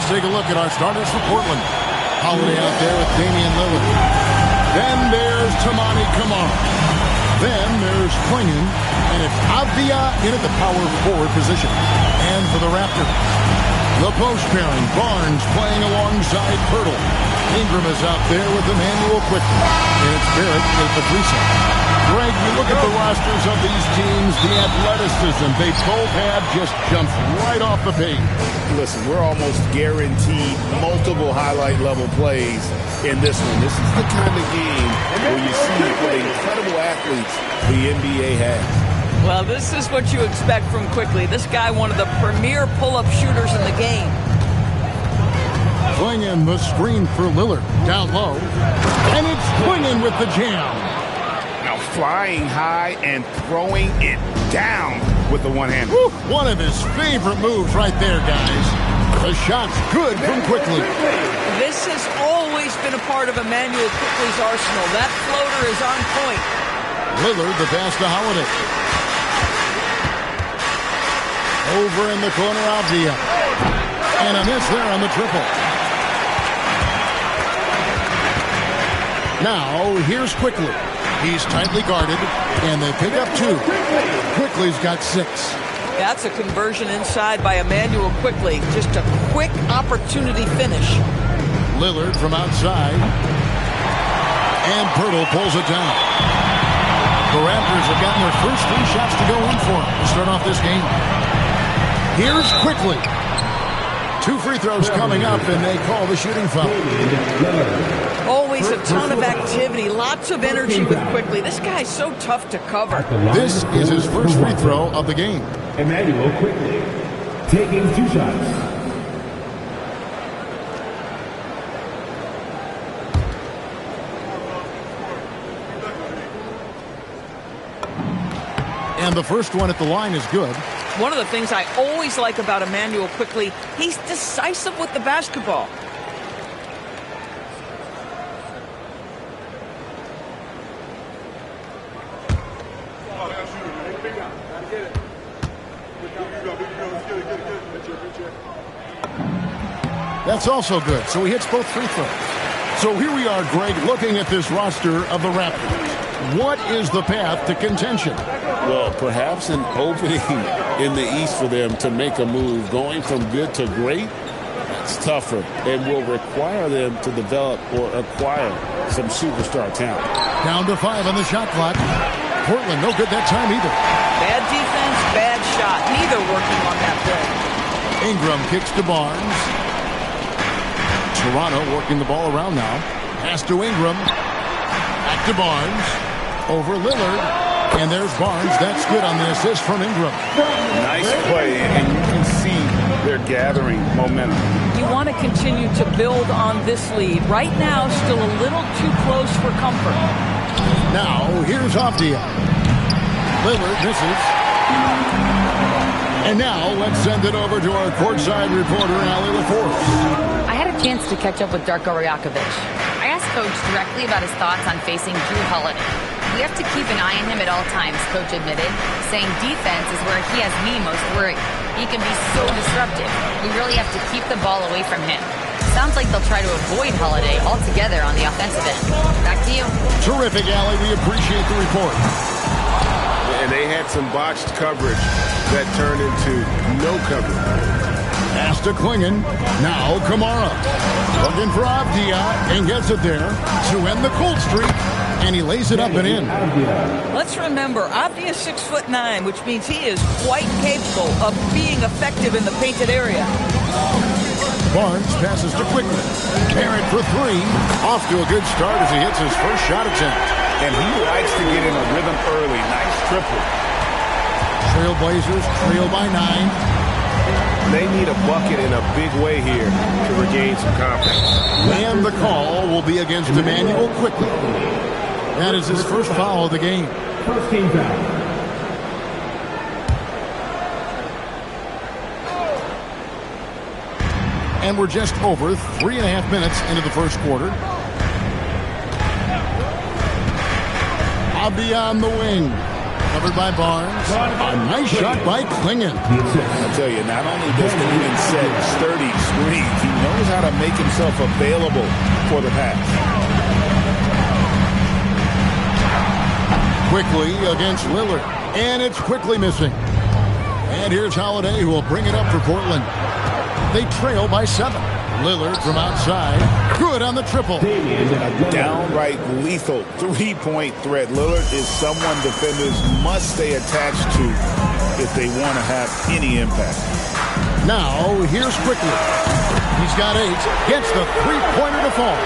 Let's take a look at our starters for Portland. Holiday out there with Damian Lillard. Then there's Tamani Kamara. Then there's Klingon, and it's Avdia in at the power forward position. And for the Raptors, the post pairing, Barnes playing alongside Pirtle. Ingram is out there with Emmanuel Quickly. And it's Barrett at the 3-set. Greg, you look at the rosters of these teams, the athleticism they both have just jumps right off the page. Listen, we're almost guaranteed multiple highlight level plays in this one. This is the kind of game where you see what incredible athletes the NBA has. Well, this is what you expect from Quickly. This guy, one of the premier pull-up shooters in the game. Klingon the screen for Lillard. Down low. And it's Klingon with the jam. Now flying high and throwing it down with the one hand. One of his favorite moves right there, guys. The shot's good from Quickly. This has always been a part of Emmanuel Quickly's arsenal. That floater is on point. Lillard the pass to Holiday. Over in the corner, Avdia. And a miss there on the triple. Now, here's Quickly. He's tightly guarded, and they pick up 2. Quickly's got 6. That's a conversion inside by Emmanuel Quickly. Just a quick opportunity finish. Lillard from outside. And Pirtle pulls it down. The Raptors have gotten their first 3 shots to go in for them to start off this game. Here's Quickly. 2 free throws coming up, and they call the shooting foul. Always a ton of activity, lots of energy with Quickly. This guy's so tough to cover. This is his first free throw of the game. Emmanuel Quickly taking 2 shots. And the first one at the line is good. One of the things I always like about Emmanuel Quickly, he's decisive with the basketball. That's also good. So he hits both free throws. So here we are, Greg, looking at this roster of the Raptors. What is the path to contention? Well, perhaps an opening in the East for them to make a move. Going from good to great, it's tougher and will require them to develop or acquire some superstar talent. Down to 5 on the shot clock. Portland, no good that time either. Bad defense, bad shot. Neither working on that play. Ingram kicks to Barnes. Toronto working the ball around now. Pass to Ingram. Back to Barnes. Over Lillard. And there's Barnes. That's good on the assist from Ingram. Nice play, and you can see they're gathering momentum. You want to continue to build on this lead. Right now, still a little too close for comfort. Now, here's Avdia. Lillard misses. And now, let's send it over to our courtside reporter, Allie LaForce. I had a chance to catch up with Darko Rajakovic. I asked Coach directly about his thoughts on facing Drew Holiday. We have to keep an eye on him at all times, Coach admitted, saying defense is where he has me most worried. He can be so disruptive. We really have to keep the ball away from him. Sounds like they'll try to avoid Holiday altogether on the offensive end. Back to you. Terrific, Allie. We appreciate the report. And they had some botched coverage that turned into no coverage. Pass to Klingon. Now Kamara. Looking for Avdia and gets it there to end the cold streak. And he lays it up and in. Let's remember, Avdia is 6'9", which means he is quite capable of being effective in the painted area. Barnes passes to Quickly. Barrett for 3. Off to a good start as he hits his first shot attempt. And he likes to get in a rhythm early. Nice triple. Trailblazers trail by 9. They need a bucket in a big way here to regain some confidence. And the call will be against Emmanuel Quickly. That is his first foul of the game. First team foul. And we're just over 3.5 minutes into the first quarter. Avdia on the wing. Covered by Barnes. A nice shot by Klingon. I tell you, not only does Klingon set sturdy screens, he knows how to make himself available for the pass. Quickly against Lillard. And it's quickly missing. And here's Holiday, who will bring it up for Portland. They trail by 7. Lillard from outside. Good on the triple. A downright lethal three-point threat. Lillard is someone defenders must stay attached to if they want to have any impact. Now, here's Quickly. He's got 8. Gets the three-pointer to fall.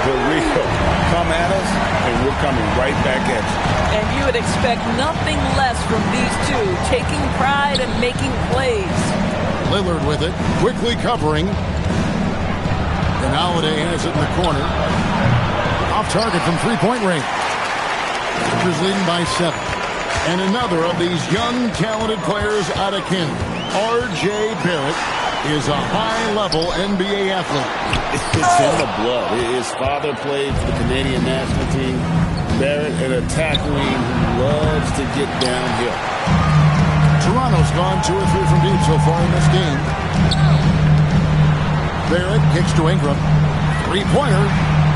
The real come at us, and we're coming right back at you. And you would expect nothing less from these two, taking pride and making plays. Lillard with it, quickly covering. And Holiday has it in the corner. Off target from three-point range. Raptors leading by 7. And another of these young, talented players out of Canada, R.J. Barrett, is a high-level NBA athlete. It's in the blood. His father played for the Canadian national team. Barrett, an attack wing who loves to get downhill. Toronto's gone 2 or 3 from deep so far in this game. Barrett kicks to Ingram. Three-pointer.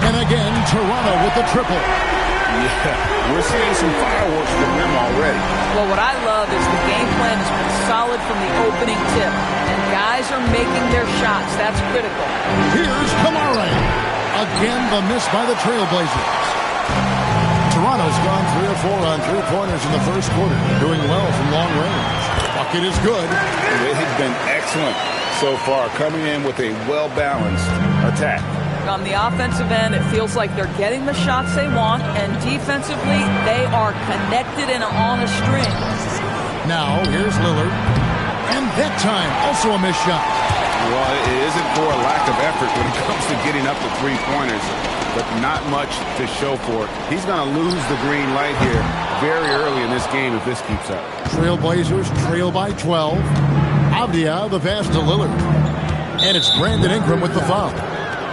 And again, Toronto with the triple. Yeah, we're seeing some fireworks from them already. Well, what I love is the game plan has been solid from the opening tip. And guys are making their shots. That's critical. Here's Kamara. Again, the miss by the Trailblazers. Toronto's gone 3 or 4 on three-pointers in the first quarter. Doing well from long range. Bucket is good. It has been excellent so far, coming in with a well-balanced attack. On the offensive end, it feels like they're getting the shots they want, and defensively, they are connected and on a string. Now, here's Lillard. And that time, also a missed shot. Well, it isn't for a lack of effort when it comes to getting up to three-pointers, but not much to show for it. He's going to lose the green light here very early in this game if this keeps up. Trailblazers trail by 12. Avdia, the pass to Lillard. And it's Brandon Ingram with the foul.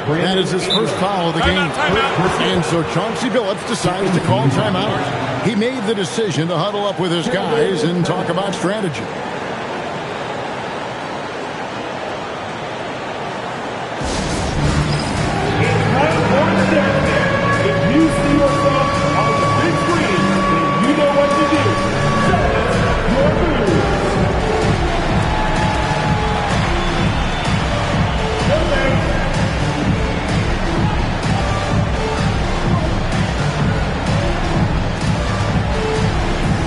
That is his first foul of the game. And so Chauncey Billups decides to call timeout. He made the decision to huddle up with his guys and talk about strategy. If you see yourself on the big screen, then you know what to do. Set your move.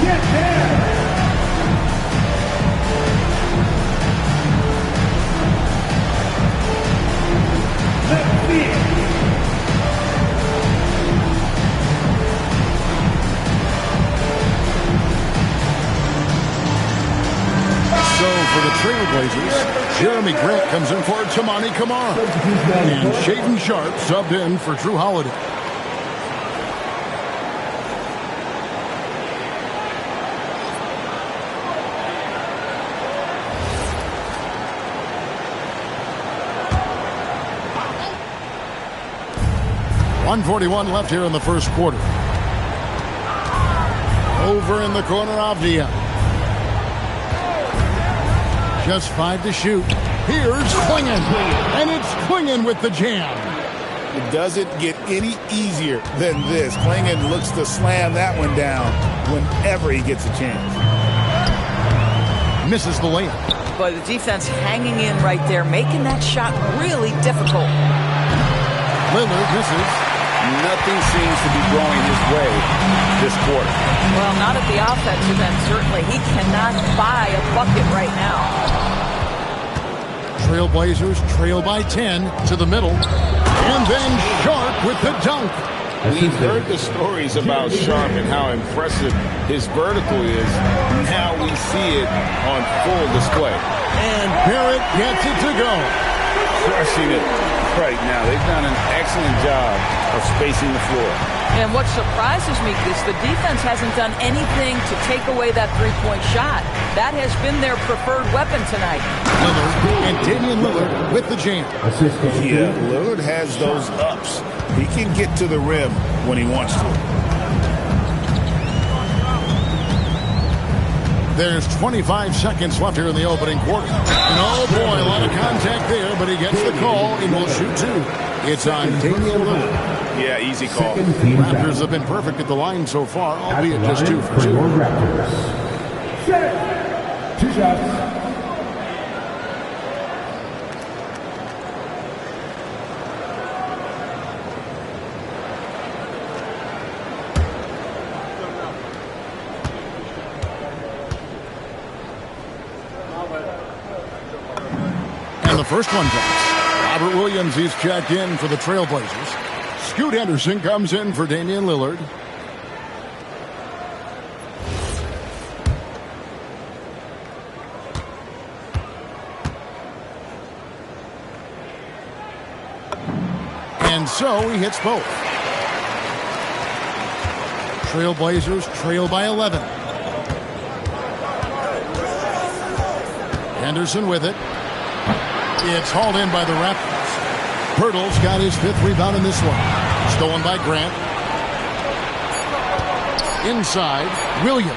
Get there. Let's see it. So for the Trailblazers, Jeremy Grant comes in for Tamani Kamara. And Shaden Sharp subbed in for Drew Holiday. .141 left here in the first quarter. Over in the corner, Avdia. Just 5 to shoot. Here's Klingon. And it's Klingon with the jam. It doesn't get any easier than this. Klingon looks to slam that one down whenever he gets a chance. Misses the layup. But the defense hanging in right there, making that shot really difficult. Lillard misses. Nothing seems to be going his way this quarter. Well, not at the offensive end, certainly. He cannot buy a bucket right now. Trailblazers trail by 10 to the middle. And then Sharp with the dunk. We've heard the stories about Sharp and how impressive his vertical is. Now we see it on full display. And Barrett gets it to go. Crushing it right now. They've done an excellent job of spacing the floor. And what surprises me is the defense hasn't done anything to take away that three-point shot. That has been their preferred weapon tonight. Lillard and Damian Lillard with the jam. Yeah, Lillard has those ups. He can get to the rim when he wants to. There's 25 seconds left here in the opening quarter. And oh boy, a lot of contact there, but he gets the call and will shoot two. It's on Damian Lillard. Yeah, easy call. Raptors have been perfect at the line so far, albeit just 2 for 2. Raptors. Set. 2 shots. And the first one drops. Robert Williams, he's checked in for the Trailblazers. Scoot Henderson comes in for Damian Lillard. And so he hits both. Trailblazers trail by 11. Henderson with it. It's hauled in by the Raptors. Pirtle's got his 5th rebound in this one. Stolen by Grant. Inside, Williams.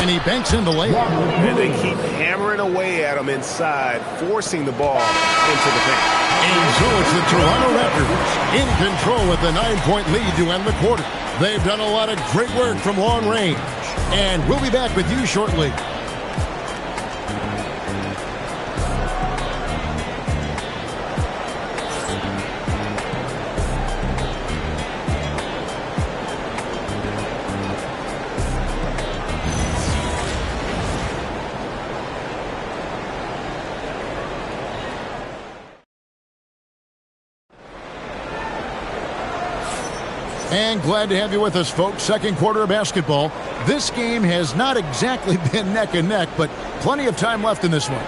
And he banks in the layup. And they keep hammering away at him inside, forcing the ball into the paint. And so it's the Toronto Raptors in control with the 9-point lead to end the quarter. They've done a lot of great work from long range. And we'll be back with you shortly. And glad to have you with us, folks. Second quarter of basketball. This game has not exactly been neck and neck, but plenty of time left in this one.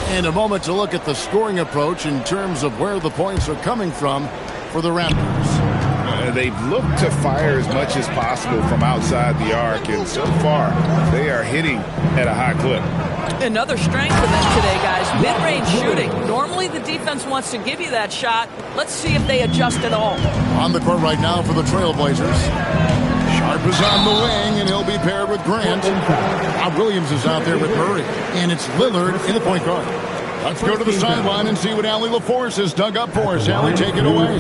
And a moment to look at the scoring approach in terms of where the points are coming from for the Raptors. They've looked to fire as much as possible from outside the arc, and so far they are hitting at a high clip. Another strength of them today, guys. Mid-range shooting. Normally the defense wants to give you that shot. Let's see if they adjust at all. On the court right now for the Trailblazers. Sharp is on the wing, and he'll be paired with Grant. Bob Williams is out there with Murray. And it's Lillard in the point guard. Let's go to the sideline and see what Allie LaForce has dug up for us. Allie, take it away.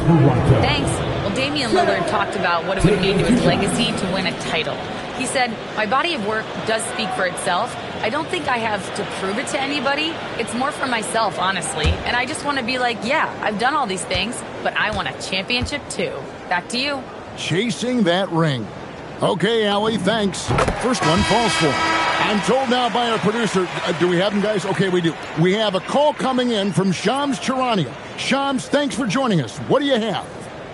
Thanks. Well, Damian Lillard talked about what it would mean to his legacy to win a title. He said, "My body of work does speak for itself. I don't think I have to prove it to anybody. It's more for myself, honestly. And I just want to be like, yeah, I've done all these things, but I want a championship too." Back to you. Chasing that ring. Okay, Allie, thanks. First one falls for him. I'm told now by our producer, do we have him, guys? Okay, we do. We have a call coming in from Shams Charania. Shams, thanks for joining us. What do you have?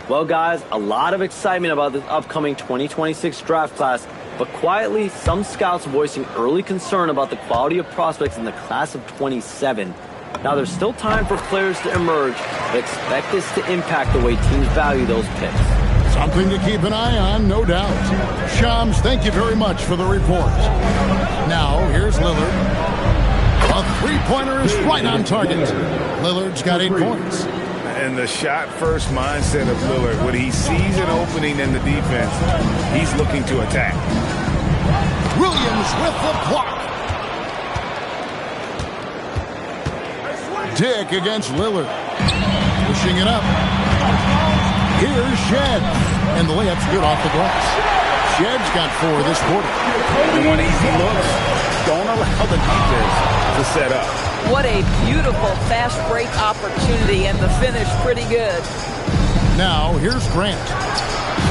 Well, guys, a lot of excitement about this upcoming 2026 draft class, but quietly, some scouts voicing early concern about the quality of prospects in the class of 27. Now, there's still time for players to emerge, but expect this to impact the way teams value those picks. Something to keep an eye on, no doubt. Shams, thank you very much for the report. Now, here's Lillard. A three-pointer is right on target. Lillard's got 8 points. And the shot-first mindset of Lillard, when he sees an opening in the defense, he's looking to attack. Williams with the block. Dick against Lillard. Pushing it up. Here's Shed. And the layup's good off the glass. Shed's got 4 this quarter. And when easy looks, don't allow the defense to set up. What a beautiful fast break opportunity, and the finish pretty good. Now, here's Grant.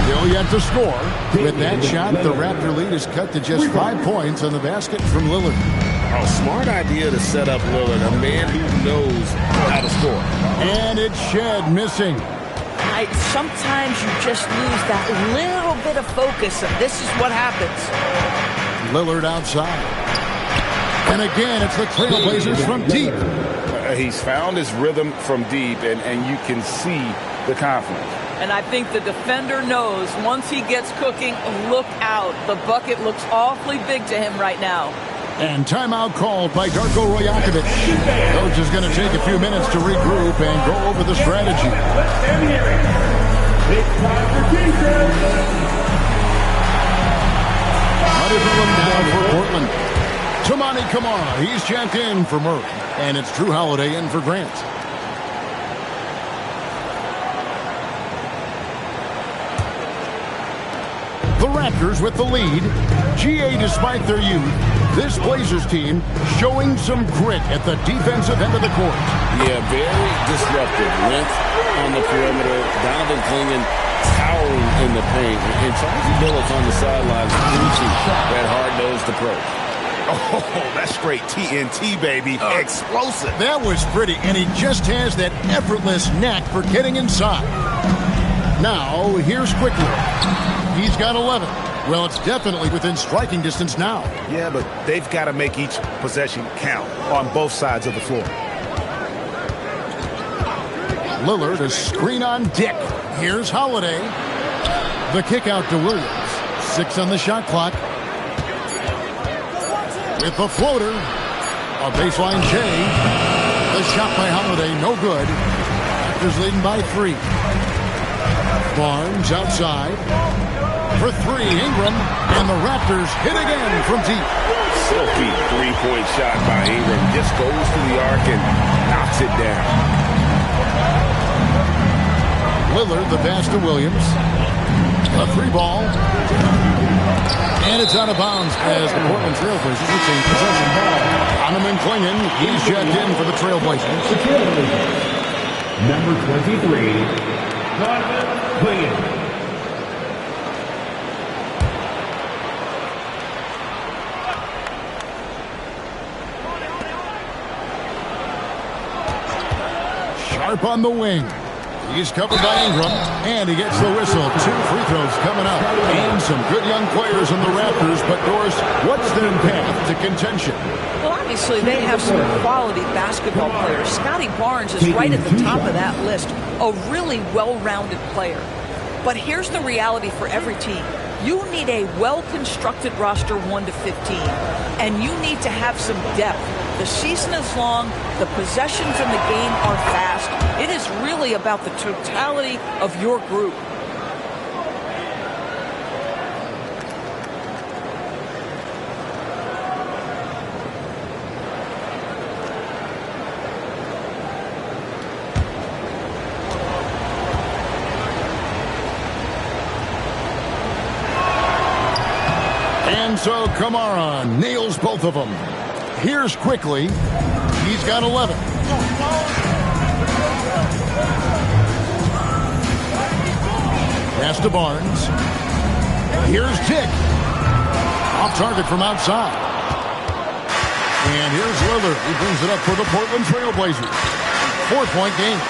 Still yet to score. With that shot, the Raptor lead is cut to just 5 points on the basket from Lillard. A smart idea to set up Lillard, a man who knows how to score. And it's Shed missing. Sometimes you just lose that little bit of focus, and this is what happens. Lillard outside. And again, it's the Trailblazers from deep. He's found his rhythm from deep, and you can see the confidence. And I think the defender knows once he gets cooking, look out. The bucket looks awfully big to him right now. And timeout called by Darko Rajakovic. Coach is going to take a few minutes to regroup and go over the strategy. How does it look now for Portland? Kamara. He's checked in for Murray. And it's Drew Holiday in for Grant. The Raptors with the lead. GA, despite their youth, this Blazers team showing some grit at the defensive end of the court. Yeah, very disruptive. Length on the perimeter. Donovan Clingan towering in the paint. And Charles Billups on the sidelines preaching that hard-nosed approach. Oh, that's straight TNT, baby. Explosive. That was pretty, and he just has that effortless knack for getting inside. Now, here's Quickly. He's got 11. Well, it's definitely within striking distance now. Yeah, but they've got to make each possession count on both sides of the floor. Lillard, a screen on Dick. Here's Holiday. The kick out to Williams. 6 on the shot clock. With the floater. A baseline J. The shot by Holiday, no good. Raptors leading by 3. Barnes outside. For 3, Ingram. And the Raptors hit again from deep. Silky three-point shot by Ingram. Just goes to the arc and knocks it down. Lillard, the pass to Williams. A 3-ball. And it's out of bounds as the Portland Trailblazers retain possession. Donovan Clingan, he's checked in for the Trailblazers. Number 23, Donovan Clingan. Sharp on the wing. He's covered by Ingram, and he gets the whistle. 2 free throws coming up. And some good young players on the Raptors, but Doris, what's their path to contention? Well, obviously, they have some quality basketball players. Scotty Barnes is right at the top of that list. A really well-rounded player. But here's the reality for every team. You need a well-constructed roster 1 to 15, and you need to have some depth. The season is long. The possessions in the game are fast. It is really about the totality of your group. And so Kamara nails both of them. Here's Quickly. He's got 11. Pass to Barnes. Here's Dick. Off target from outside. And here's Lillard. He brings it up for the Portland Trailblazers. 4-point game.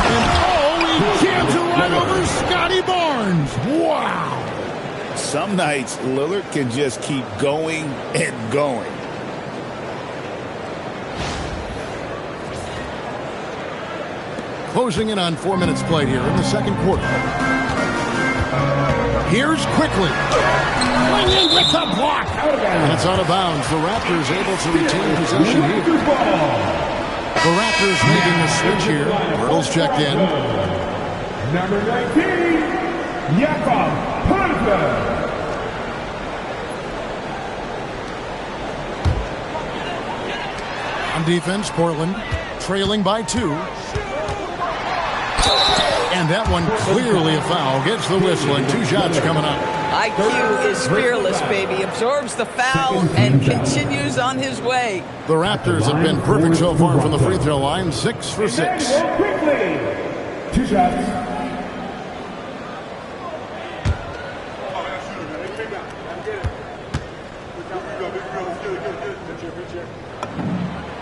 And he jams it right over Scotty Barnes. Wow. Some nights, Lillard can just keep going and going. Closing in on 4 minutes played here in the second quarter. Here's Quickly. Clingan with the block. That's out of bounds. The Raptors able to retain possession here. The Raptors making the switch here. Hurdle's checked in. Number 19, Jakob Poeltl. On defense, Portland trailing by 2. And that one clearly a foul. Gets the whistle and 2 shots coming up. IQ is fearless, baby. Absorbs the foul and continues on his way. The Raptors have been perfect so far from the free throw line. 6 for 6. Quickly, 2 shots.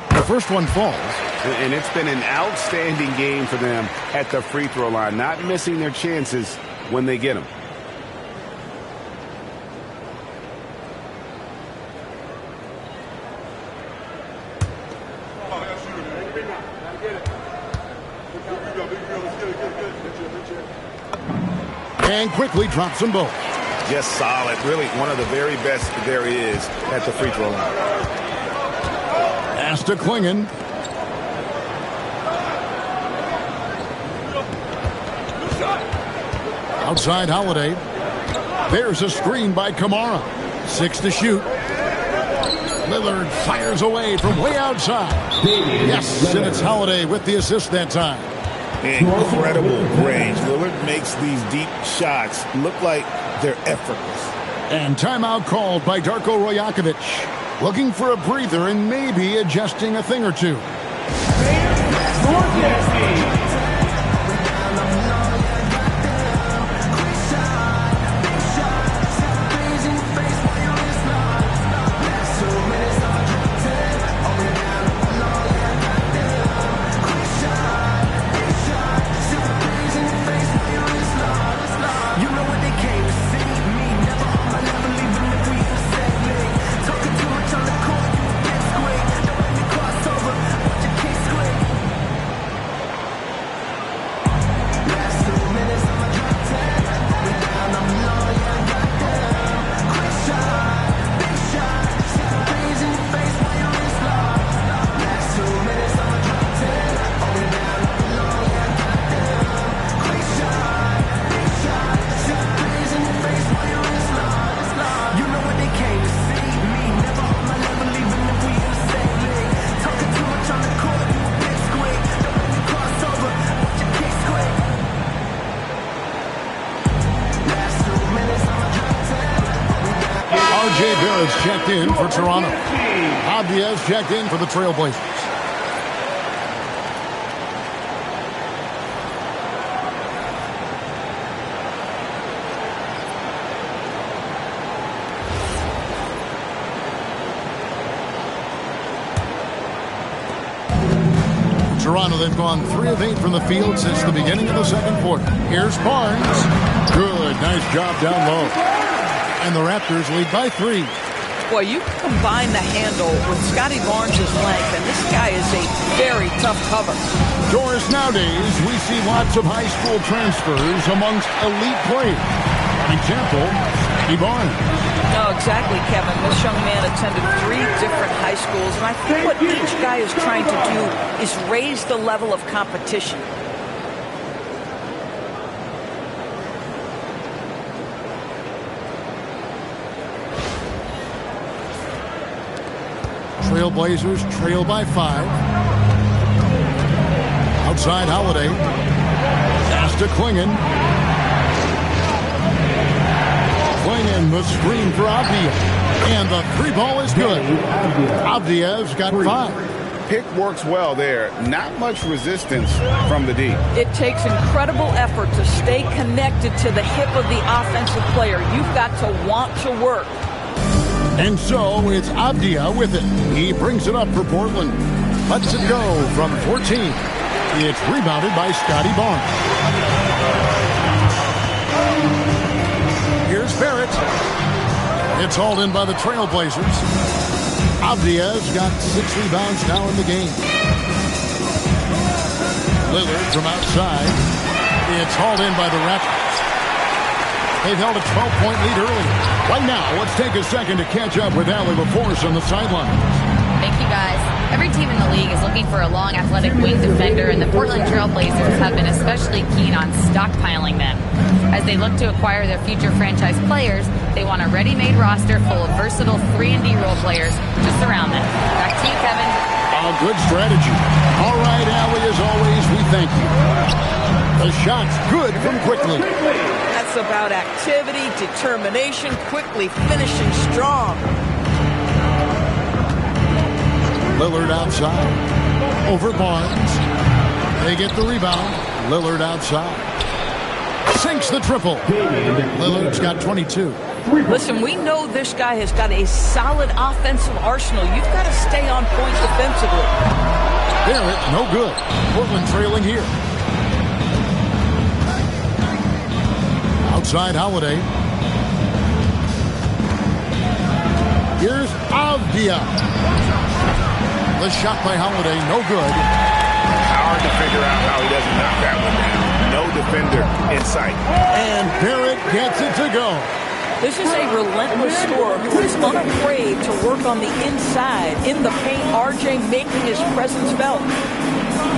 The first one falls. And it's been an outstanding game for them at the free throw line, not missing their chances when they get them. And Quickly drops them both. Just solid. Really one of the very best there is at the free throw line. Pass to Clingan. Outside Holiday. There's a screen by Kamara. 6 to shoot. Lillard fires away from way outside. Yes, and it's Holiday with the assist that time. Incredible range. Lillard makes these deep shots look like they're effortless. And timeout called by Darko Rajakovic. Looking for a breather and maybe adjusting a thing or two. Checked in for Toronto. Obvious checked in for the Trailblazers. Toronto, they've gone 3 of 8 from the field since the beginning of the second quarter. Here's Barnes. Good, nice job down low. And the Raptors lead by 3. Boy, you combine the handle with Scotty Barnes' length, and this guy is a very tough cover. Doris, nowadays, we see lots of high school transfers amongst elite players. An example, Scotty Barnes. No, exactly, Kevin. This young man attended 3 different high schools, and I think what each guy is trying to do is raise the level of competition. Trailblazers trail by 5. Outside Holiday. Pass to Klingon. Klingon, the screen for Avdia. And the 3-ball is good. Avdia's got 5. Pick works well there. Not much resistance from the D. It takes incredible effort to stay connected to the hip of the offensive player. You've got to want to work. And so it's Avdia with it. He brings it up for Portland. Lets it go from 14. It's rebounded by Scotty Barnes. Here's Barrett. It's hauled in by the Trailblazers. Avdia's got 6 rebounds now in the game. Lillard from outside. It's hauled in by the Raptors. They've held a 12-point lead early. Right now, let's take a second to catch up with Allie LaForce on the sideline. Thank you, guys. Every team in the league is looking for a long, athletic wing defender, and the Portland Trailblazers have been especially keen on stockpiling them. As they look to acquire their future franchise players, they want a ready-made roster full of versatile 3-and-D role players to surround them. Back to you, Kevin. A good strategy. All right, Allie, as always, we thank you. The shot's good from Quickly. That's about activity, determination, quickly finishing strong. Lillard outside. Over Barnes. They get the rebound. Lillard outside. Sinks the triple. Lillard's got 22. Listen, we know this guy has got a solid offensive arsenal. You've got to stay on point defensively. Barrett, no good. Portland trailing here. Outside Holiday. Here's Avdia. The shot by Holiday, no good. Hard to figure out how he doesn't knock that one down. No defender in sight. And Barrett gets it to go. This is a relentless scorer who is unafraid to work on the inside. In the paint, RJ making his presence felt.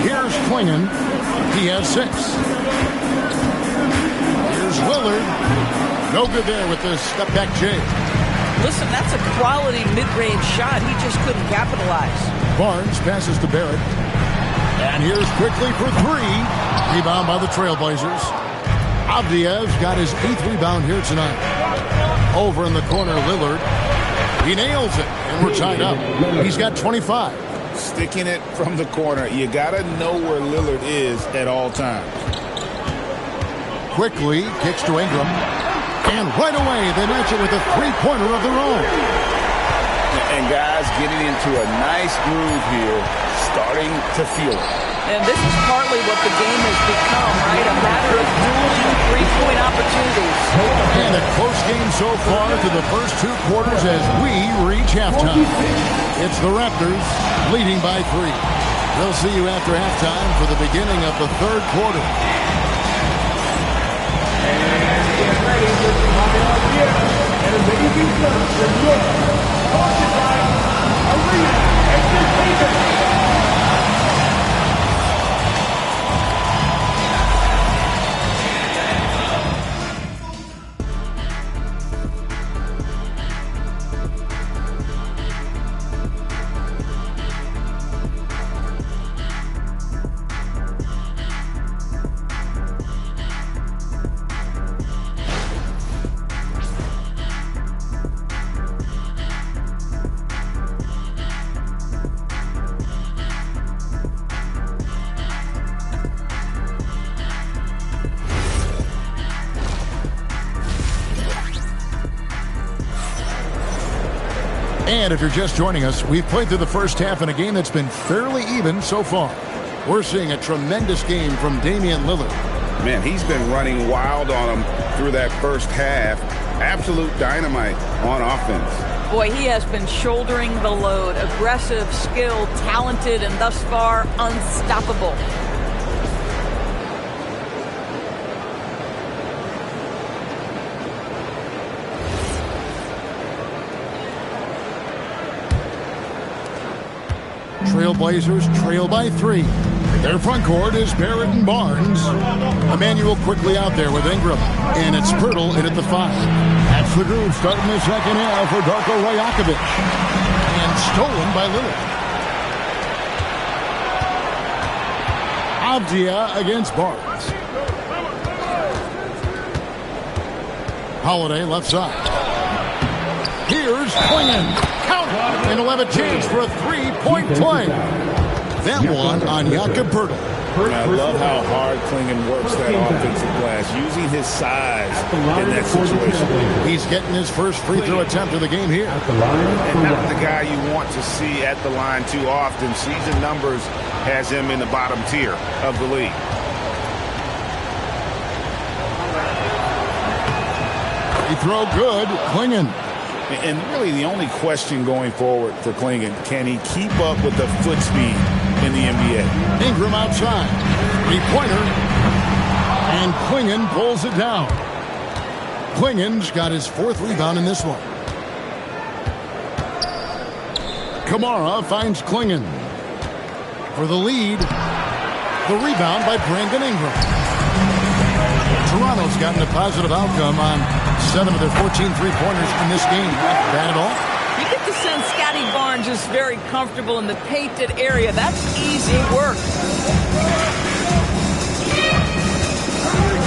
Here's Klingon. He has 6. Here's Lillard. No good there with the step-back J. Listen, that's a quality mid-range shot. He just couldn't capitalize. Barnes passes to Barrett. And here's quickly for three. Rebound by the Trailblazers. Avdia's got his 8th rebound here tonight. Over in the corner, Lillard. He nails it, and we're tied up. He's got 25. Sticking it from the corner. You got to know where Lillard is at all times. Quickly kicks to Ingram. And right away, they match it with a three-pointer of their own. And guys getting into a nice groove here, starting to feel it. And this is partly what the game has become, right? A matter of dueling three-point opportunities. And a close game so far through the first 2 quarters as we reach halftime. It's the Raptors leading by 3. We'll see you after halftime for the beginning of the 3rd quarter. An amazing touch from your sponsored by Arena Entertainment. And if you're just joining us, we've played through the first half in a game that's been fairly even so far. We're seeing a tremendous game from Damian Lillard. Man, he's been running wild on him through that first half. Absolute dynamite on offense. Boy, he has been shouldering the load. Aggressive, skilled, talented, and thus far unstoppable. Trailblazers trail by 3. Their front court is Barrett and Barnes. Emmanuel quickly out there with Ingram. And it's Pirtle in at the 5. That's the groove starting the second half for Darko Rajakovic. And stolen by Lillard. Avdia against Barnes. Holiday left side. Here's Klingon. Count it. And he'll have a chance for a three-point play. That one on Jakob Pirtle. I love how hard Klingon works that offensive glass, using his size in that situation. He's getting his first free throw attempt of the game here. And not the guy you want to see at the line too often. Season numbers has him in the bottom tier of the league. Free throw good. Klingon. And really the only question going forward for Klingon, can he keep up with the foot speed in the NBA? Ingram outside. Three-pointer. And Klingon pulls it down. Klingon's got his 4th rebound in this one. Kamara finds Klingon. For the lead, the rebound by Brandon Ingram. Toronto's gotten a positive outcome on 7 of their 14 three-pointers in this game. Not bad at all. You get the sense Scotty Barnes is very comfortable in the painted area. That's easy work.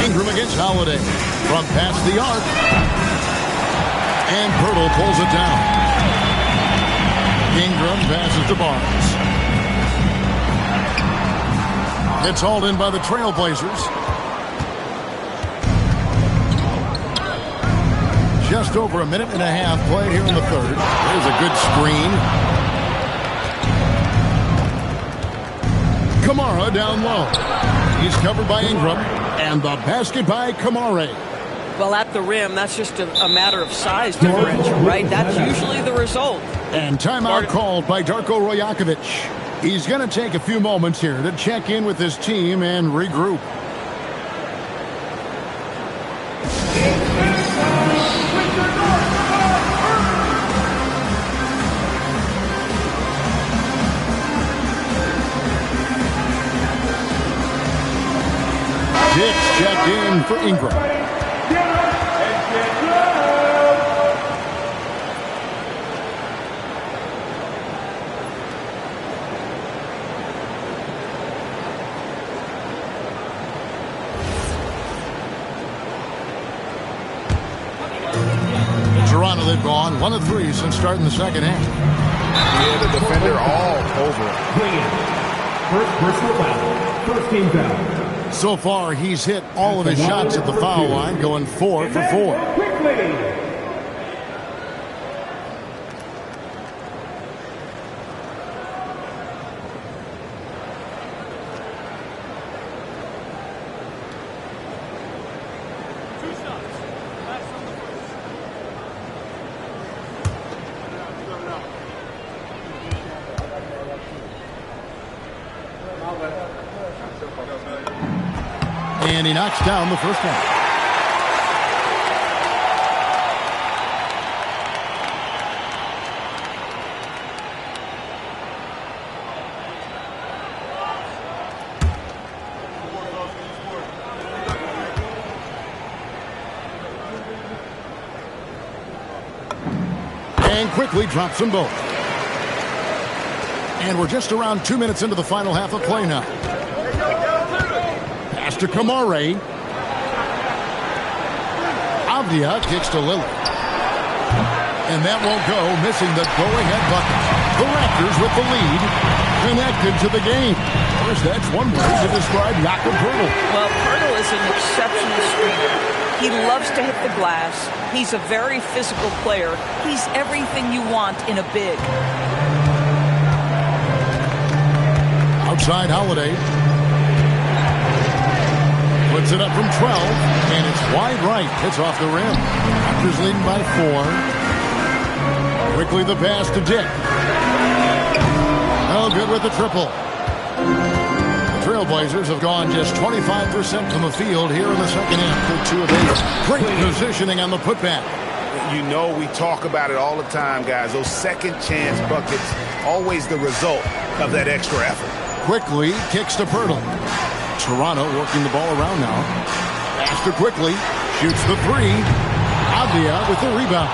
Ingram against Holiday. From past the arc. And Pirtle pulls it down. Ingram passes to Barnes. It's hauled in by the Trailblazers. Just over a minute and a half played here in the 3rd. There's a good screen. Kamara down low. He's covered by Ingram. And the basket by Kamara. Well, at the rim, that's just a matter of size differential, right? That's usually the result. And timeout called by Darko Rajakovic. He's going to take a few moments here to check in with his team and regroup. Dix checked in for Ingram. Toronto, they've gone 1 of 3 since starting the second half. Yeah, the defender all over it. First personal foul. First team foul. So far, he's hit all of his shots at the foul line, going 4 for 4. Quickly. And he knocks down the first one. And quickly drops them both. And we're just around 2 minutes into the final half of play now. Pass to Kamare. Avdia kicks to Lillard. And that won't go, missing the go-ahead bucket. The Raptors with the lead, connected to the game. Of course, that's one word to describe Jakob Poeltl. Well, Poeltl is an exceptional screener. He loves to hit the glass. He's a very physical player. He's everything you want in a big. Outside Holiday. Puts it up from 12, and it's wide right. It's off the rim. Raptors leading by 4. Quickly the pass to Dick. Oh, good with the triple. The Trailblazers have gone just 25% from the field here in the second half. They're 2 of 8. Great positioning on the putback. You know, we talk about it all the time, guys. Those second chance buckets, always the result of that extra effort. Quickly kicks to Poeltl. Toronto working the ball around now. Pass to Quickly. Shoots the 3. Avdia with the rebound.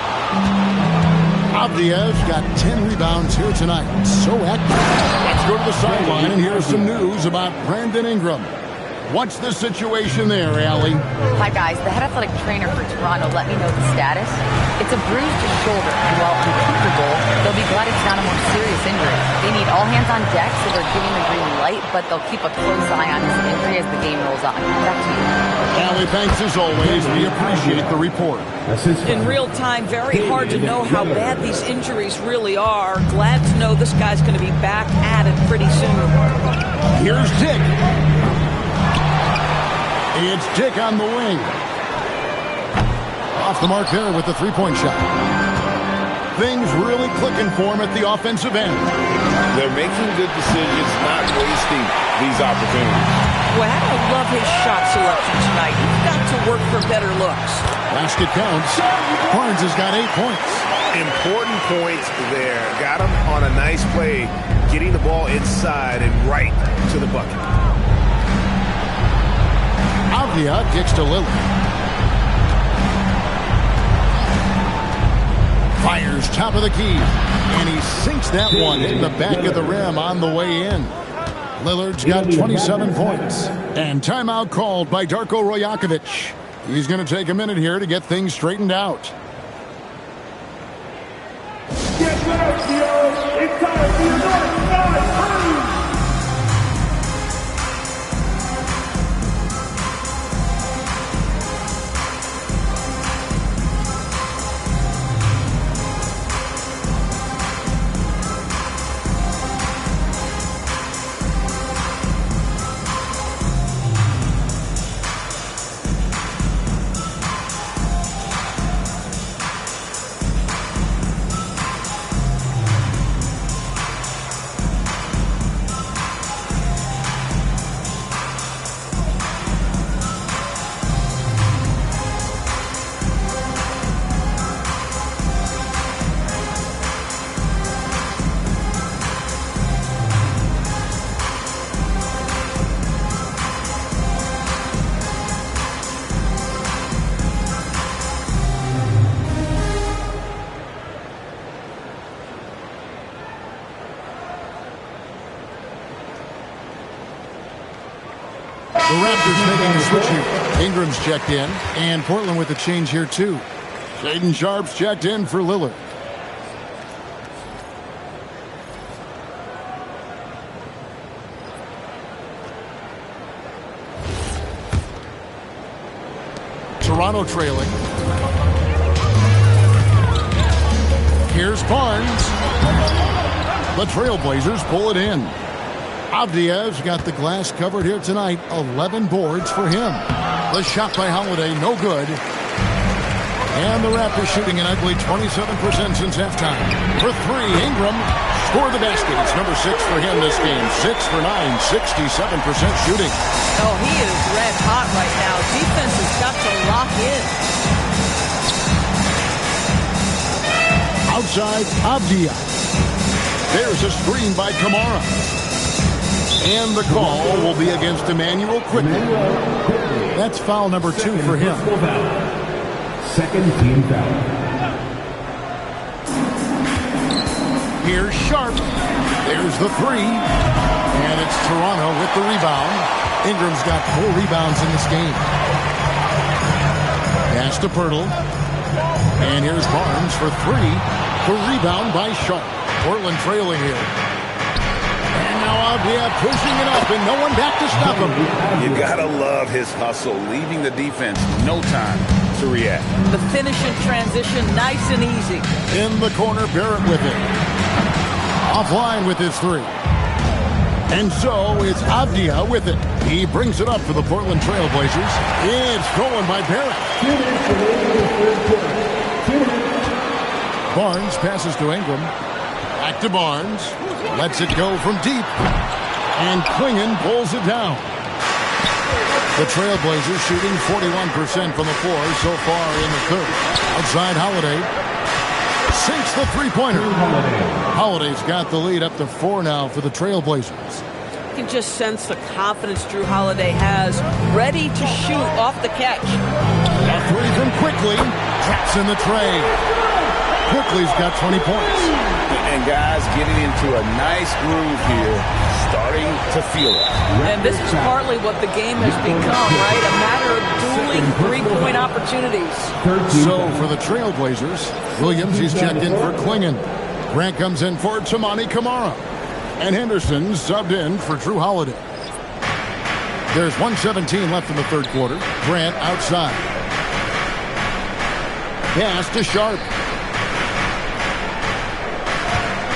Avdia's got 10 rebounds here tonight. So active. Let's go to the sideline and hear some news about Brandon Ingram. What's the situation there, Allie? Hi, guys. The head athletic trainer for Toronto let me know the status. It's a bruised shoulder, and while uncomfortable, they'll be glad it's not a more serious injury. They need all hands on deck, so they're giving the green light, but they'll keep a close eye on his injury as the game rolls on. Back to you. Allie, thanks as always. We appreciate the report. In real time, very hard to know how bad these injuries really are. Glad to know this guy's going to be back at it pretty soon. Here's Dick. It's Dick on the wing. Off the mark there with the three-point shot. Things really clicking for him at the offensive end. They're making good decisions, not wasting these opportunities. Well, I love his shot selection tonight. He's got to work for better looks. Basket counts. Barnes has got 8 points. Important points there. Got him on a nice play, getting the ball inside and right to the bucket. Avdia kicks to Lillard. Fires top of the key. And he sinks that one in the back of the rim on the way in. Lillard's got 27 points. And timeout called by Darko Rajakovic. He's going to take a minute here to get things straightened out. Get ready, Theo. It's time for your North Side Cruise. The Raptors making a switch here. Ingram's checked in, and Portland with the change here too. Shaden Sharp's checked in for Lillard. Toronto trailing. Here's Barnes. The Trailblazers pull it in. Avdia's got the glass covered here tonight. 11 boards for him. The shot by Holiday, no good. And the Raptors shooting an ugly 27% since halftime. For three, Ingram scored the basket. It's number 6 for him this game. 6 for 9, 67% shooting. Oh, he is red hot right now. Defense has got to lock in. Outside, Avdia. There's a screen by Kamara. And the call will be against Emmanuel quickly. That's foul number 2 for him. Second team foul. Here's Sharp. There's the 3. And it's Toronto with the rebound. Ingram's got 4 rebounds in this game. Pass to Pirtle. And here's Barnes for 3. The rebound by Sharp. Portland trailing here. And now Avdia pushing it up and no one back to stop him. You gotta love his hustle, leaving the defense no time to react. The finish in transition, nice and easy. In the corner, Barrett with it. Offline with his 3. And so it's Avdia with it. He brings it up for the Portland Trailblazers. It's stolen by Barrett. Barnes passes to Ingram. Back to Barnes. Lets it go from deep. And Klingon pulls it down. The Trailblazers shooting 41% from the floor so far in the third. Outside Holiday. Sinks the three-pointer. Holiday's got the lead up to 4 now for the Trailblazers. You can just sense the confidence Drew Holiday has, ready to shoot off the catch. A 3 from Quickly. Traps in the tray. Quickly's got 20 points. And guys getting into a nice groove here, starting to feel it. And this is partly what the game has become, right? A matter of dueling three-point opportunities. So for the Trailblazers, Williams, he's checked in for Klingon. Grant comes in for Tamani Kamara. And Henderson subbed in for Drew Holiday. There's 1:17 left in the third quarter. Grant outside. Pass to Sharp.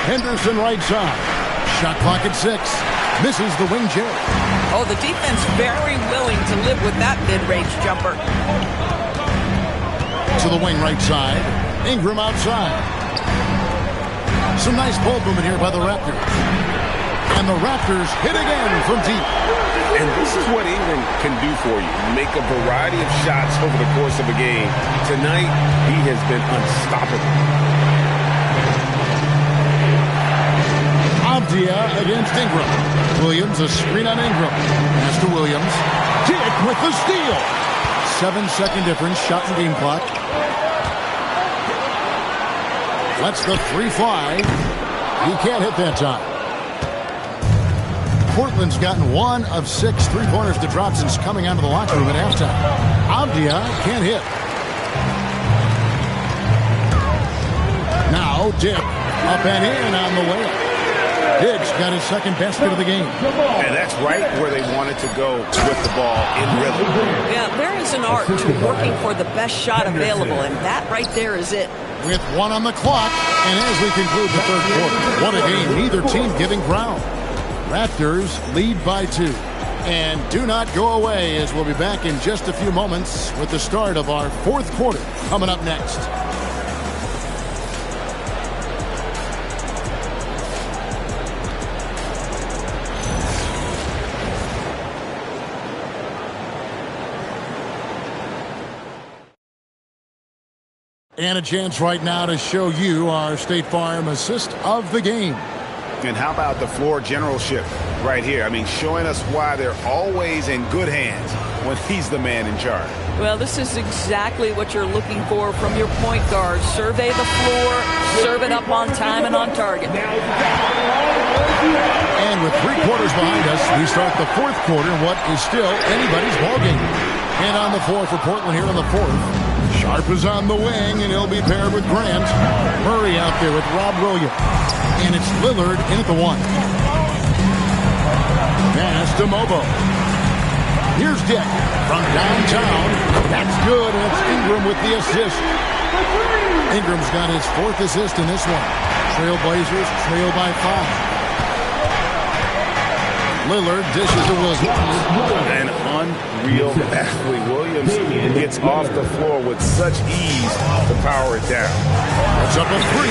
Henderson right side. Shot clock at 6. Misses the wing jab. Oh, the defense very willing to live with that mid-range jumper. To the wing right side. Ingram outside. Some nice ball movement here by the Raptors. And the Raptors hit again from deep. And this is what Ingram can do for you. Make a variety of shots over the course of a game. Tonight, he has been unstoppable. Avdia against Ingram. Williams, a screen on Ingram. Pass to Williams. Dick with the steal. 7-second difference, shot and game clock. Lets the 3 fly. He can't hit that time. Portland's gotten 1 of 6 3-pointers to drop since coming out of the locker room at halftime. Avdia can't hit. Now Dick up and in on the way. Diggs got his second basket of the game. And that's right where they wanted to go with the ball in rhythm. Yeah, there is an art to working for the best shot available, and that right there is it. With 1 on the clock, and as we conclude the third quarter, what a game, neither team giving ground. Raptors lead by 2. And do not go away, as we'll be back in just a few moments with the start of our fourth quarter coming up next. And a chance right now to show you our State Farm assist of the game. And how about the floor generalship right here? I mean, showing us why they're always in good hands when he's the man in charge. Well, this is exactly what you're looking for from your point guard. Survey the floor, serve it up on time and on target. And with 3 quarters behind us, we start the fourth quarter, what is still anybody's ballgame. And on the floor for Portland here in the fourth, Sharp is on the wing, and he'll be paired with Grant. Murray out there with Rob Williams. And it's Lillard in at the 1. Pass to Mobo. Here's Dick from downtown. That's good, and it's Ingram with the assist. Ingram's got his 4th assist in this one. Trailblazers trail by 5. Lillard dishes to Williams. An unreal athlete. Williams gets off the floor with such ease to power it down. It's up a 3,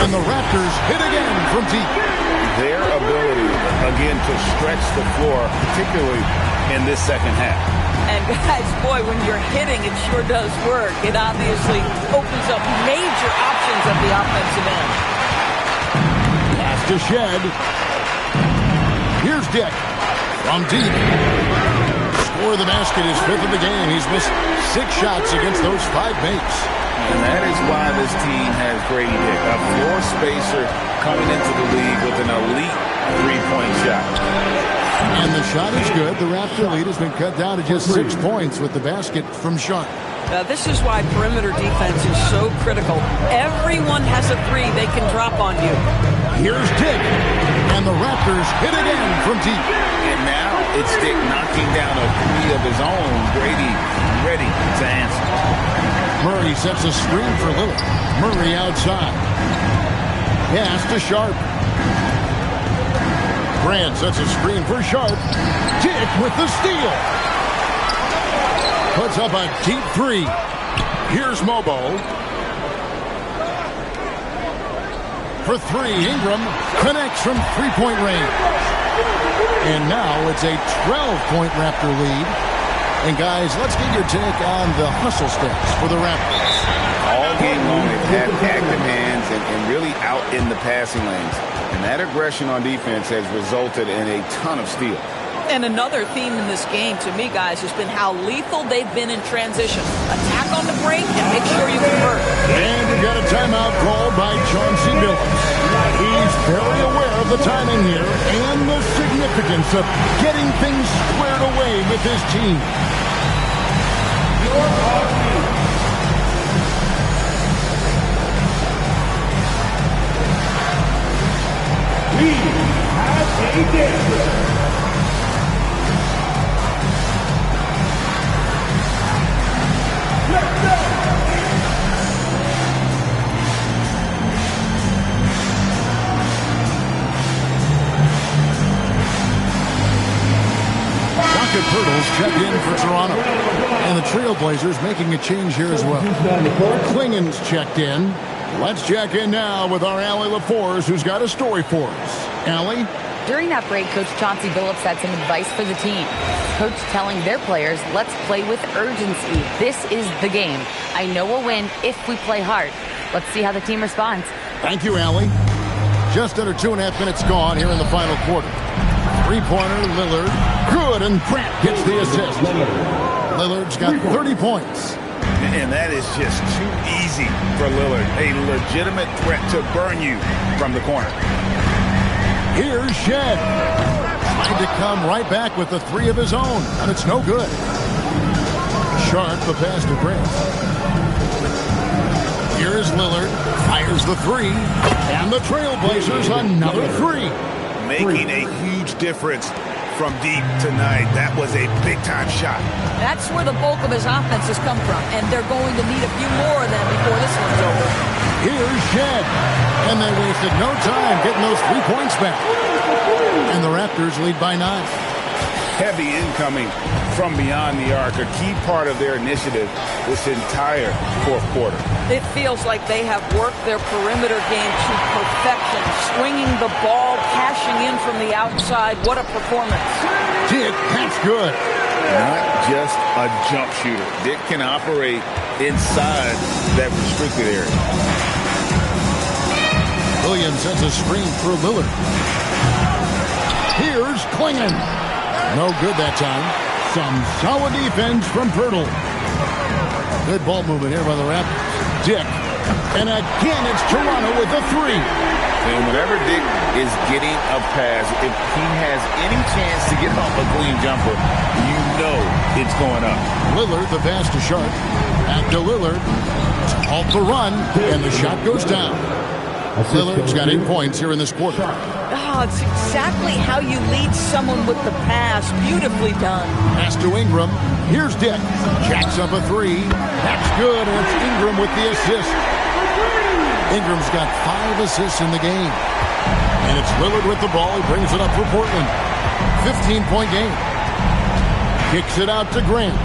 and the Raptors hit again from deep. Their ability, again, to stretch the floor, particularly in this second half. And guys, boy, when you're hitting, it sure does work. It obviously opens up major options at the offensive end. Pass to Shed. Here's Dick from deep. Score the basket, his 5th of the game. He's missed 6 shots against those 5 mates. And that is why this team has Grady Dick, a floor spacer coming into the league with an elite 3-point shot. And the shot is good. The Raptor lead has been cut down to just 6 points with the basket from Sharp. Now, this is why perimeter defense is so critical. Everyone has a 3 they can drop on you. Here's Dick. And the Raptors hit again from deep. And now it's Dick knocking down a 3 of his own. Grady ready to answer. Murray sets a screen for Lillard. Murray outside. Pass to Sharp. Grant sets a screen for Sharp. Dick with the steal. Puts up a deep 3. Here's Mobo. For 3, Ingram connects from 3-point range. And now it's a 12-point Raptor lead. And guys, let's get your take on the hustle stats for the Raptors. All game long, they've had active hands and really out in the passing lanes. And that aggression on defense has resulted in a ton of steals. And another theme in this game, to me, guys, has been how lethal they've been in transition. Attack on the break and make sure you convert. And you got a timeout called by Chauncey Billups. He's very aware of the timing here and the significance of getting things squared away with his team. We have a dancer. Rocket Turtles check in for Toronto. And the Trailblazers making a change here as well. Klingen's checked in. Let's check in now with our Allie LaForce, who's got a story for us. Allie? During that break, Coach Chauncey Billups had some advice for the team. Coach telling their players, let's play with urgency. This is the game. I know we'll win if we play hard. Let's see how the team responds. Thank you, Allie. Just under 2.5 minutes gone here in the final quarter. 3-pointer, Lillard. Good, and Grant gets the assist. Lillard's got 30 points. And that is just too easy for Lillard. A legitimate threat to burn you from the corner. Here's Shed. Trying to come right back with the 3 of his own, and it's no good. Sharp, the pass to Grant. Here's Lillard. Fires the 3. And the Trailblazers another 3. Making a huge difference from deep tonight. That was a big-time shot. That's where the bulk of his offense has come from, and they're going to need a few more of them before this one's over. Here's Shed. And they wasted no time getting those 3 points back. And the Raptors lead by 9. Heavy incoming from beyond the arc, a key part of their initiative this entire fourth quarter. It feels like they have worked their perimeter game to perfection, swinging the ball, cashing in from the outside. What a performance. Dick, that's good. Not just a jump shooter. Dick can operate inside that restricted area. Williams sends a screen for Lillard. Here's Klingen. No good that time. Some solid defense from Pirtle. Good ball movement here by the Raptors. Dick. And again, it's Toronto with the 3. And whenever Dick is getting a pass, if he has any chance to get off a clean jumper, you know it's going up. Lillard, the pass to Sharp. Back to Lillard. Halt the run, and the shot goes down. Lillard's got 8 points here in this quarter. Oh, it's exactly how you lead someone with the pass. Beautifully done. Pass to Ingram. Here's Dick. Jacks up a 3. That's good, and it's Ingram with the assist. Ingram's got 5 assists in the game. And it's Lillard with the ball. He brings it up for Portland. 15-point game. Kicks it out to Grant.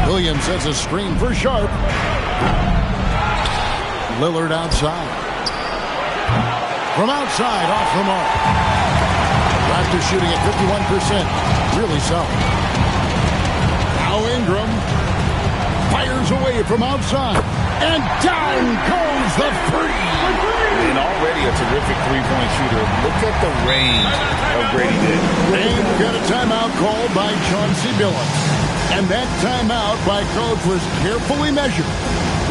Williams sets a screen for Sharp. Lillard outside. From outside, off the mark. Raptors shooting at 51%. Really solid. Now Ingram fires away from outside. And down goes the three. And already a terrific three-point shooter. Look at the range of Grady Dick. They've got a timeout called by Chauncey Billups. And that timeout by coach was carefully measured,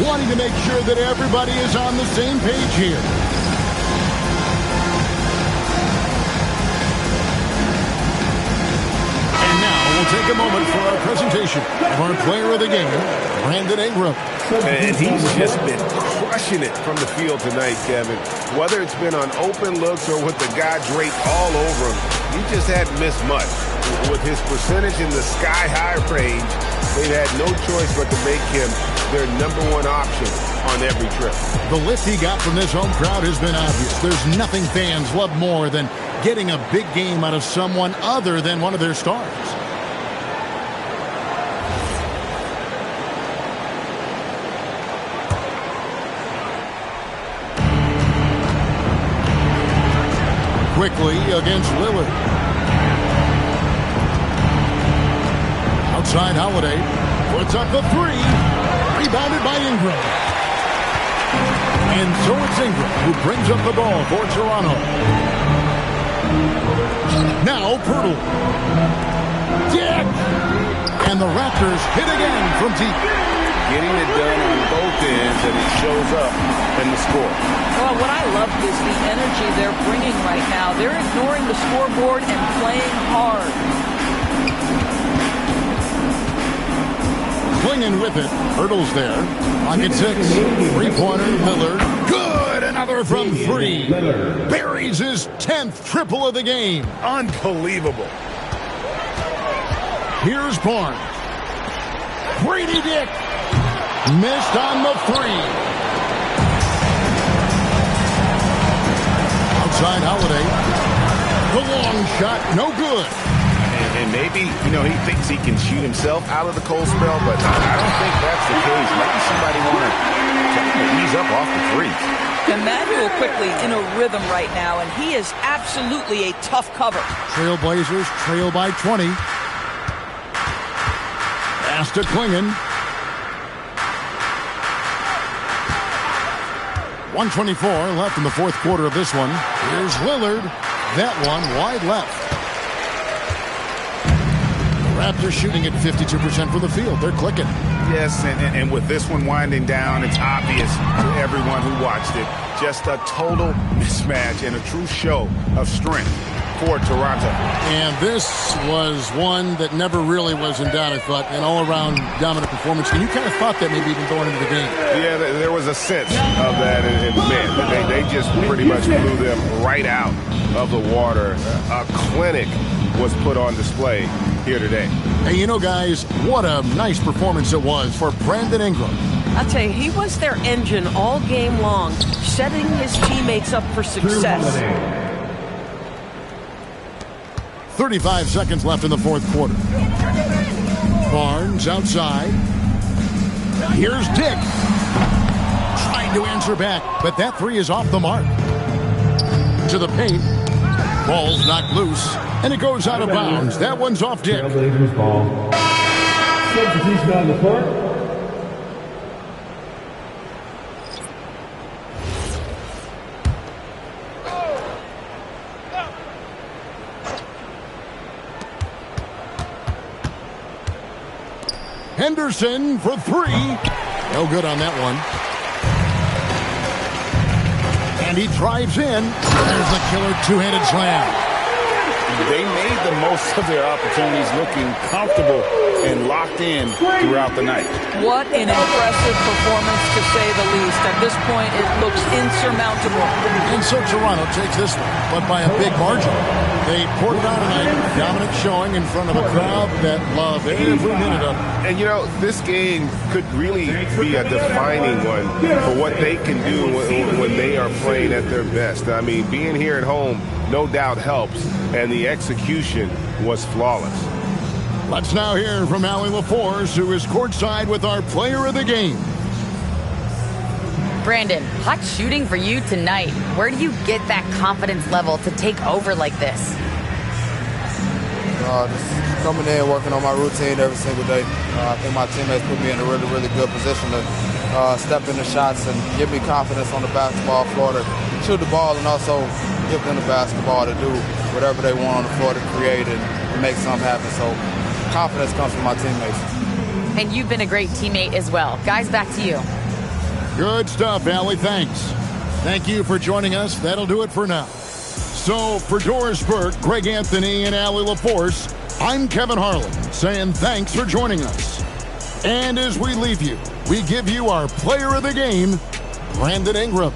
wanting to make sure that everybody is on the same page here. And now we'll take a moment for our presentation of our player of the game, Brandon Ingram. And he's just been crushing it from the field tonight, Kevin. Whether it's been on open looks or with the guy draped all over him, he just hadn't missed much. With his percentage in the sky-high range, they've had no choice but to make him their #1 option on every trip. The lift he got from this home crowd has been obvious. There's nothing fans love more than getting a big game out of someone other than one of their stars. Quickly against Lillard. Outside Holiday. Puts up the 3. Rebounded by Ingram. And so it's Ingram who brings up the ball for Toronto. Now Pirtle. Dick! And the Raptors hit again from deep. Getting it done on both ends, and it shows up in the score. Well, what I love is the energy they're bringing right now. They're ignoring the scoreboard and playing hard. Clinging with it. Hurdles there. Pocket 6. Three-pointer. Lillard. Good. Another from 3. Buries his 10th triple of the game. Unbelievable. Here's Barnes. Brady Dick. Missed on the 3. Outside Holiday. The long shot. No good. And maybe, he thinks he can shoot himself out of the cold spell, but I don't think that's the case. Maybe somebody want to ease up off the threes. Emmanuel quickly in a rhythm right now, and he is absolutely a tough cover. Trailblazers trail by 20. Pass to Klingon. 1:24 left in the fourth quarter of this one. Here's Lillard. That one wide left. The Raptors shooting at 52% from the field. They're clicking. Yes, and with this one winding down, it's obvious to everyone who watched it. Just a total mismatch and a true show of strength for Toronto. And this was one that never really was in doubt, I thought. An all-around dominant performance. And you kind of thought that maybe even going into the game. Yeah, there was a sense of that. And man, they just pretty much blew them right out of the water. A clinic was put on display here today. Hey, guys, what a nice performance it was for Brandon Ingram. I'll tell you, he was their engine all game long, setting his teammates up for success. 35 seconds left in the fourth quarter. Barnes outside. Here's Dick. Trying to answer back, but that 3 is off the mark. To the paint. Ball's knocked loose, and it goes out of bounds. That one's off Dick. Ball. Substitution on the court. Henderson for 3. No good on that one. And he drives in. There's the killer two-handed slam. They made the most of their opportunities, looking comfortable and locked in throughout the night. What an impressive performance, to say the least. At this point, it looks insurmountable. And so Toronto takes this one, but by a big margin. They poured it out tonight, dominant showing in front of a crowd that loved every minute of it. And, you know, this game could really be a defining one for what they can do when they are playing at their best. I mean, being here at home no doubt helps, and the execution was flawless. Let's now hear from Allie LaForce, who is courtside with our player of the game. Brandon, hot shooting for you tonight. Where do you get that confidence level to take over like this? Just coming in, working on my routine every single day. I think my teammates put me in a really, really good position to step into shots and give me confidence on the basketball floor to shoot the ball, and also give them the basketball to do whatever they want on the floor to create and make something happen. So confidence comes from my teammates. And you've been a great teammate as well. Guys, back to you. Good stuff, Allie. Thanks. Thank you for joining us. That'll do it for now. So for Doris Burke, Greg Anthony, and Allie LaForce, I'm Kevin Harlan saying thanks for joining us. And as we leave you, we give you our player of the game, Brandon Ingram.